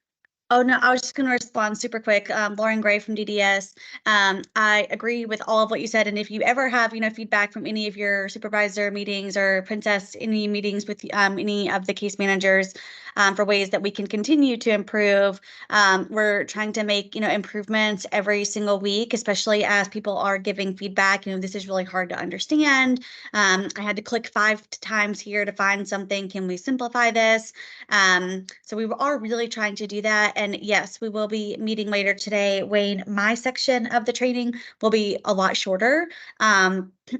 Oh, no, I was just going to respond super quick. Lauren Gray from DDS. I agree with all of what you said. And if you ever have, feedback from any of your supervisor meetings or Princess, any meetings with any of the case managers for ways that we can continue to improve, we're trying to make, improvements every single week, especially as people are giving feedback. This is really hard to understand. I had to click 5 times here to find something. Can we simplify this? So we are really trying to do that. And yes, we will be meeting later today. Wayne, my section of the training will be a lot shorter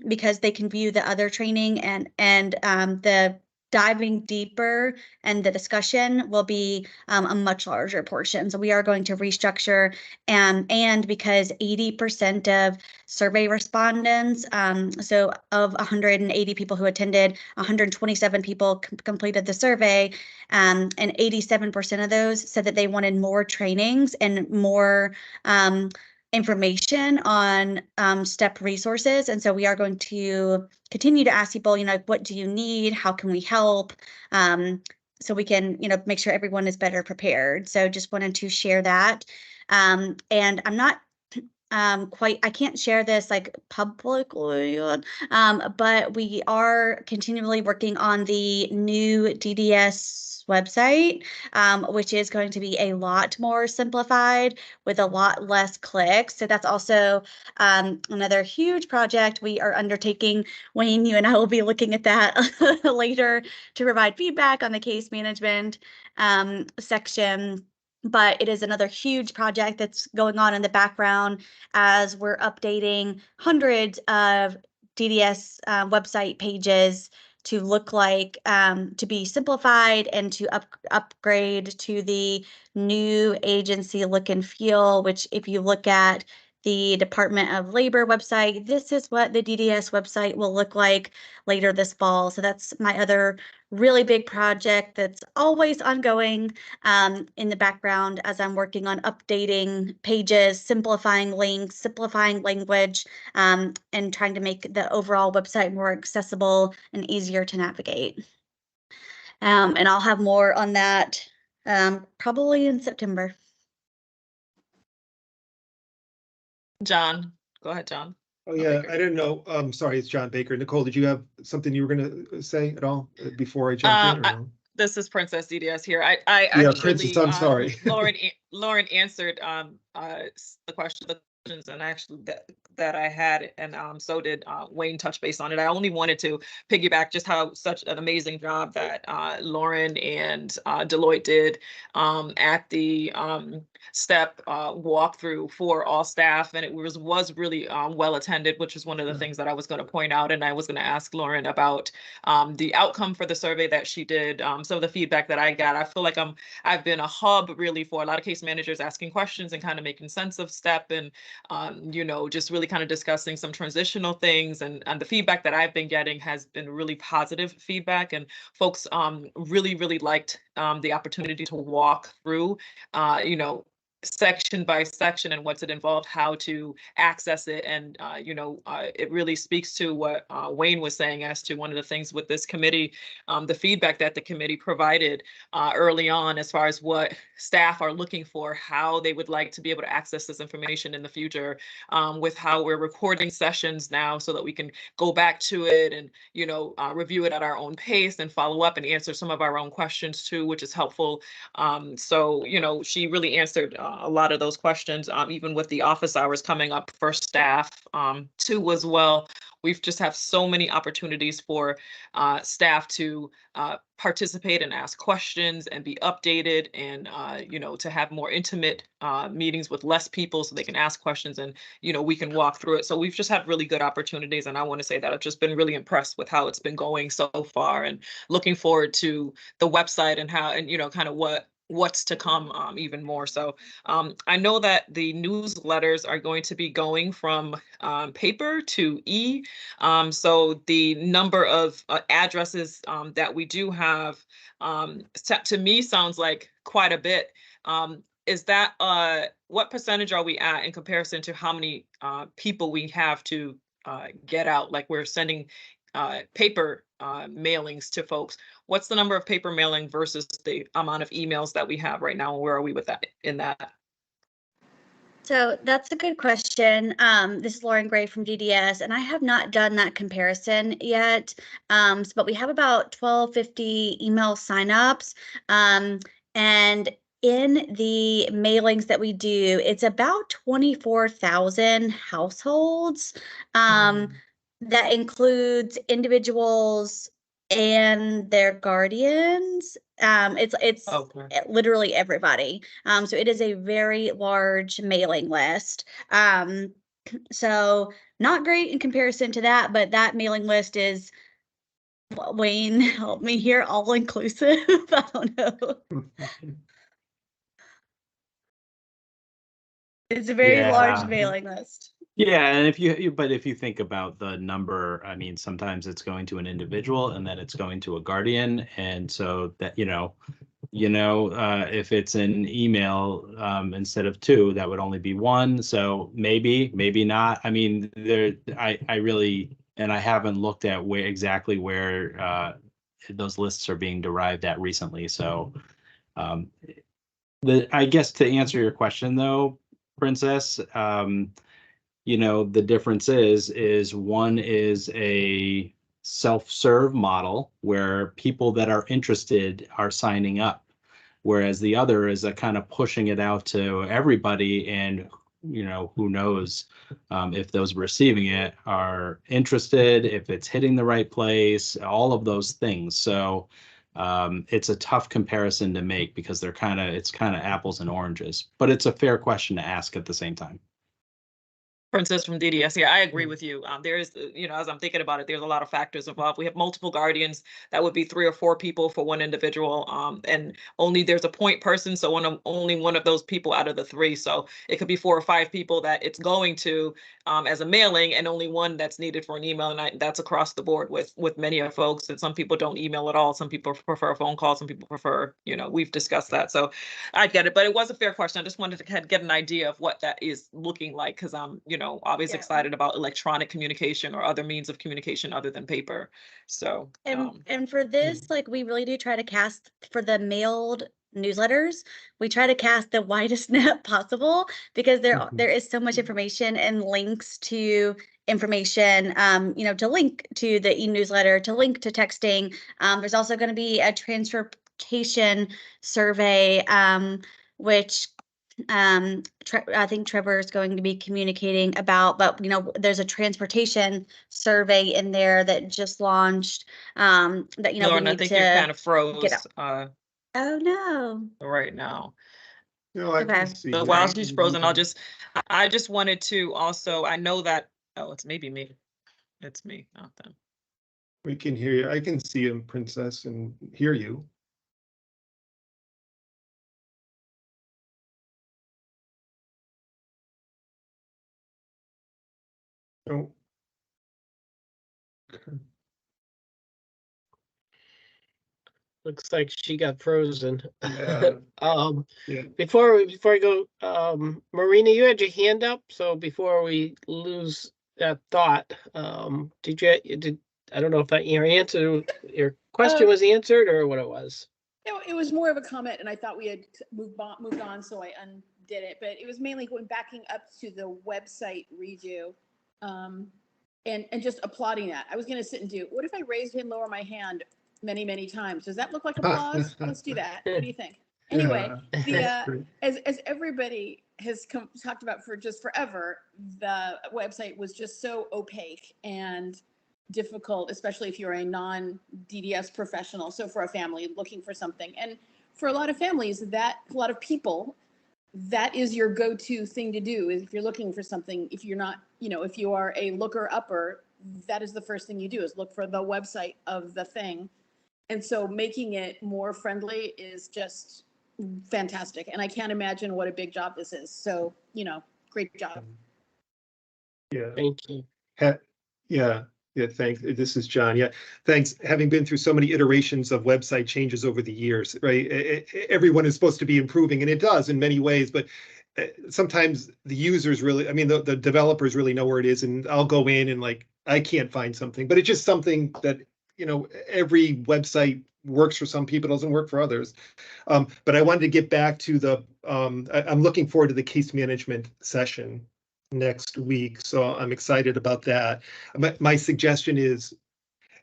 because they can view the other training and the diving deeper and the discussion will be a much larger portion. So we are going to restructure and because 80% of survey respondents, so of 180 people who attended, 127 people completed the survey, and 87% of those said that they wanted more trainings and more information on STEP resources. And so we are going to continue to ask people, what do you need? How can we help? So we can, make sure everyone is better prepared. So just wanted to share that. And I'm not I can't share this like publicly, but we are continually working on the new DDS website, which is going to be a lot more simplified with a lot less clicks. So that's also another huge project we are undertaking. Wayne, you and I will be looking at that later to provide feedback on the case management section. But it is another huge project that's going on in the background as we're updating hundreds of DDS website pages to look like, to be simplified and to upgrade to the new agency look and feel, which if you look at the Department of Labor website, this is what the DDS website will look like later this fall. So that's my other really big project that's always ongoing in the background as I'm working on updating pages, simplifying links, simplifying language, and trying to make the overall website more accessible and easier to navigate. And I'll have more on that probably in September. John, go ahead, John. Oh, yeah, I didn't know. Sorry, it's John Baker. Nicole, did you have something you were gonna say at all before I jumped in? Or no? This is Princess DDS here. Yeah, actually, Princess, I'm sorry. Lauren answered the questions and actually that I had, and so did Wayne touch base on it. I only wanted to piggyback just how such an amazing job that Lauren and Deloitte did at the STEP walkthrough for all staff, and it was really well attended, which is one of the things that I was going to point out, and I was going to ask Lauren about the outcome for the survey that she did. Some of the feedback that I got, I feel like I've been a hub really for a lot of case managers asking questions and kind of making sense of STEP and just really kind of discussing some transitional things, and the feedback that I've been getting has been really positive feedback, and folks really liked the opportunity to walk through section by section and what's it involved, how to access it. And, it really speaks to what Wayne was saying as to one of the things with this committee, the feedback that the committee provided early on as far as what staff are looking for, how they would like to be able to access this information in the future, with how we're recording sessions now so that we can go back to it and, review it at our own pace and follow up and answer some of our own questions too, which is helpful. So, she really answered a lot of those questions, even with the office hours coming up for staff too as well, we've just have so many opportunities for staff to participate and ask questions and be updated, and to have more intimate meetings with less people so they can ask questions, and we can walk through it. So we've just had really good opportunities, and I want to say that I've just been really impressed with how it's been going so far, and looking forward to the website and how, and kind of what's to come, even more. So I know that the newsletters are going to be going from paper to so the number of addresses that we do have, to me sounds like quite a bit. Is that what percentage are we at in comparison to how many people we have to get out? Like, we're sending paper mailings to folks. What's the number of paper mailing versus the amount of emails that we have right now? And where are we with that in that? So that's a good question. This is Lauren Gray from DDS, and I have not done that comparison yet. But we have about 1250 email signups. And in the mailings that we do, it's about 24,000 households. That includes individuals and their guardians. It's Okay. literally everybody. So it is a very large mailing list. So not great in comparison to that, but that mailing list is, Wayne, help me here, all inclusive. I don't know. It's a very large Yeah. mailing list. Yeah, and if you think about the number, I mean, sometimes it's going to an individual and then it's going to a guardian, and so that if it's an email instead of two, that would only be one. So maybe not. I mean, I really, and I haven't looked at exactly where those lists are being derived at recently. So I guess to answer your question though, Princess, the difference is one is a self-serve model where people that are interested are signing up, whereas the other is a kind of pushing it out to everybody, and who knows if those receiving it are interested, if it's hitting the right place, all of those things. So it's a tough comparison to make because it's kind of apples and oranges, but it's a fair question to ask at the same time. Princess from DDS. Yeah, I agree with you. There is, as I'm thinking about it, there's a lot of factors involved. We have multiple guardians. That would be 3 or 4 people for one individual. And there's a point person. So only one of those people out of the 3. So it could be 4 or 5 people that it's going to as a mailing, and only one that's needed for an email. And that's across the board with many of folks. And some people don't email at all. Some people prefer a phone call. Some people prefer, we've discussed that. So I get it, but it was a fair question. I just wanted to get an idea of what that is looking like, because I'm, always excited about electronic communication or other means of communication other than paper. So and for this, like, we really do try to cast for the mailed newsletters. We try to cast the widest net possible, because there is so much information and links to information, to link to the e-newsletter, to link to texting. There's also going to be a transportation survey, which I think Trevor is going to be communicating about, but there's a transportation survey in there that just launched, that Lauren, we I need think to you kind of froze oh no. right now. No, I Okay. can see. But while she's frozen, I just wanted to also, I know that, it's maybe me. It's me, not them. We can hear you. I can see him, Princess, and hear you. Oh. Looks like she got frozen. Yeah. Yeah. Before I go, Marina, you had your hand up, so before we lose that thought, I don't know if that your question was answered or what it was. It was more of a comment, and I thought we had moved on, so I undid it. But it was mainly backing up to the website redo, and just applauding that. I was going to sit and do. What if I raised and lower my hand many times? Does that look like applause? Let's do that. What do you think? Anyway, Yeah. as everybody has talked about for just forever, the website was just so opaque and difficult, especially if you're a non-DDS professional. So for a family looking for something, and for a lot of families, a lot of people, that is your go-to thing to do is if you're looking for something. If you're not, if you are a looker upper, that is the first thing you do is look for the website of the thing. And so making it more friendly is just fantastic. And I can't imagine what a big job this is. So, great job. Yeah. Thank you. Yeah. Yeah. Thanks. This is John. Yeah. Thanks. Having been through so many iterations of website changes over the years, right? Everyone is supposed to be improving, and it does in many ways, but sometimes the users really, the developers really know where it is, and I'll go in and I can't find something, but it's just something that, every website works for some people, doesn't work for others. But I wanted to get back to I'm looking forward to the case management session next week. So I'm excited about that. My suggestion is,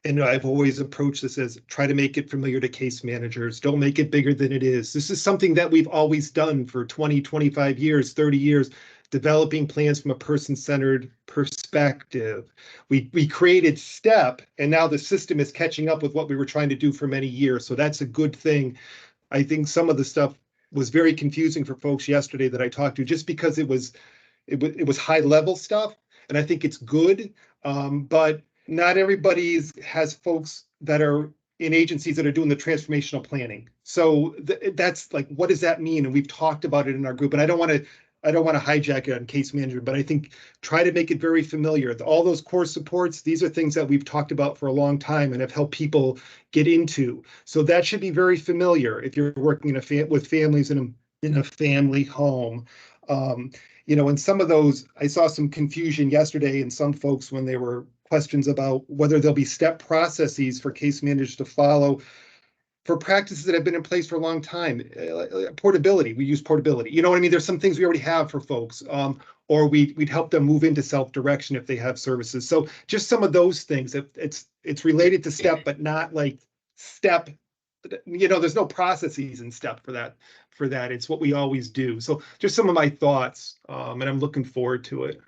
and I've always approached this as try to make it familiar to case managers. Don't make it bigger than it is. This is something that we've always done for 20, 25 years, 30 years, developing plans from a person-centered perspective. We created STEP, and now the system is catching up with what we were trying to do for many years. So that's a good thing. I think some of the stuff was very confusing for folks yesterday that I talked to, just because it was high level stuff, and I think it's good. But not everybody has folks that are in agencies that are doing the transformational planning. So that's like, what does that mean? And we've talked about it in our group, and I don't want to hijack it on case management, but I think try to make it very familiar. All those core supports, these are things that we've talked about for a long time and have helped people get into. So that should be very familiar if you're working with families in a family home. And some of those, I saw some confusion yesterday in some folks when there were questions about whether there'll be step processes for case managers to follow for practices that have been in place for a long time. Portability, we use portability. You know what I mean? There's some things we already have for folks, or we'd help them move into self-direction if they have services. So just some of those things. It's related to STEP, but not like STEP. There's no processes in STEP for that. It's what we always do. So just some of my thoughts, and I'm looking forward to it.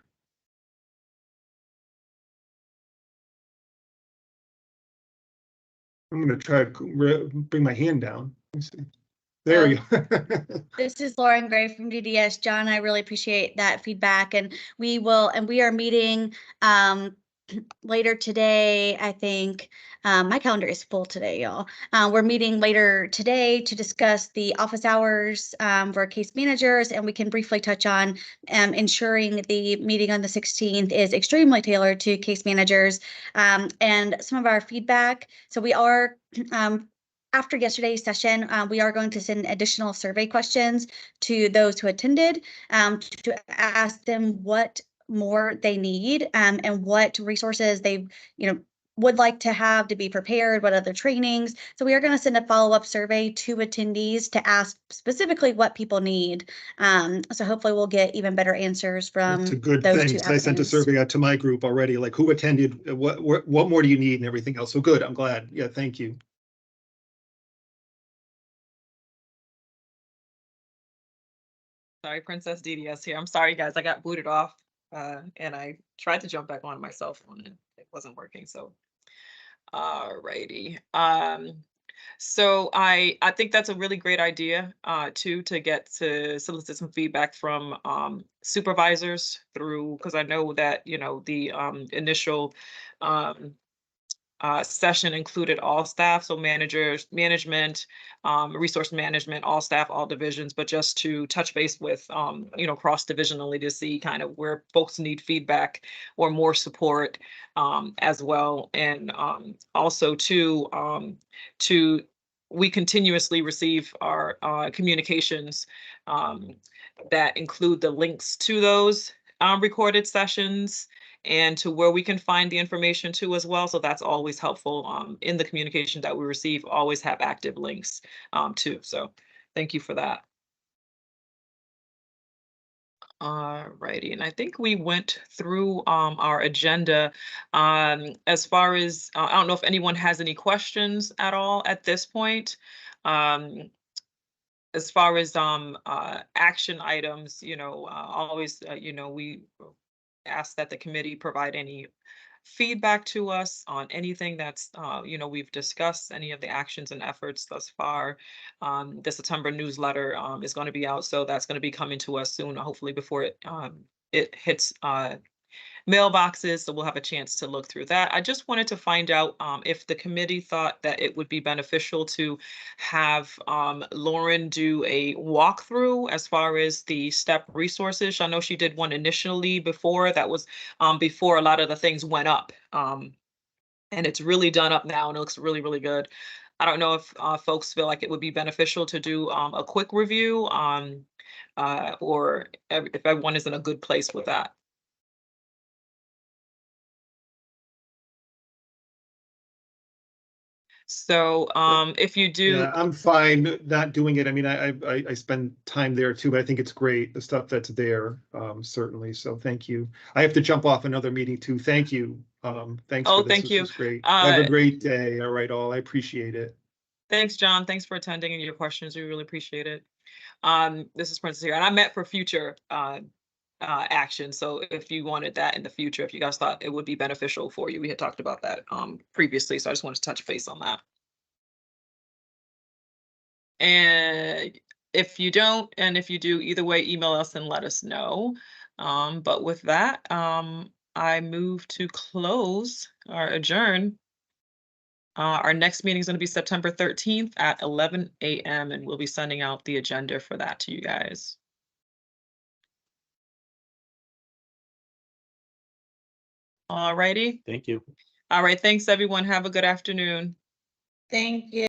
I'm going to try to bring my hand down. Let me see. There we go. This is Lauren Gray from DDS. John, I really appreciate that feedback, and we are meeting later today. I think my calendar is full today, y'all. We're meeting later today to discuss the office hours for case managers, and we can briefly touch on ensuring the meeting on the 16th is extremely tailored to case managers and some of our feedback. So we are after yesterday's session, we are going to send additional survey questions to those who attended to ask them what more they need and what resources they would like to have to be prepared, what other trainings. So we are going to send a follow-up survey to attendees to ask specifically what people need. So hopefully we'll get even better answers from That's a good those thing. two I sent a survey out to my group already, like who attended, what more do you need and everything else. So good, I'm glad. Yeah, thank you. Sorry, Princess DDS here. I'm sorry, guys. I got booted off and I tried to jump back on my cell phone and it wasn't working. So, alrighty. So I think that's a really great idea too, to solicit some feedback from supervisors through, because I know that, the initial session included all staff, so managers, management, resource management, all staff, all divisions, but just to touch base with, cross-divisionally to see kind of where folks need feedback or more support as well. And also we continuously receive our communications that include the links to those recorded sessions and to where we can find the information too as well. So that's always helpful in the communication that we receive, always have active links too. So thank you for that. Alrighty, and I think we went through our agenda as far as, I don't know if anyone has any questions at all at this point. as far as action items, always, we ask that the committee provide any feedback to us on anything that's, we've discussed, any of the actions and efforts thus far. The September newsletter is going to be out, so that's going to be coming to us soon, hopefully before it hits mailboxes, so we'll have a chance to look through that. I just wanted to find out if the committee thought that it would be beneficial to have Lauren do a walkthrough as far as the STEP resources. I know she did one initially before, that was before a lot of the things went up. And it's really done up now and it looks really, really good. I don't know if folks feel like it would be beneficial to do a quick review or if everyone is in a good place with that. So if you do, Yeah, I'm fine not doing it. I mean, I spend time there too, but I think it's great, the stuff that's there, certainly. So thank you. I have to jump off another meeting too. Thank you. Thanks Oh, for this. thank This you. was great. Have a great day. All right, all. I appreciate it. Thanks, John. Thanks for attending and your questions. We really appreciate it. This is Princess here, and I meant for future action. So if you wanted that in the future, if you guys thought it would be beneficial for you, we had talked about that previously. So I just wanted to touch base on that. And if you don't, and if you do, either way, email us and let us know. But with that, I move to close or adjourn. Our next meeting is going to be September 13th at 11 a.m. and we'll be sending out the agenda for that to you guys. All righty. Thank you. All right. Thanks, everyone. Have a good afternoon. Thank you.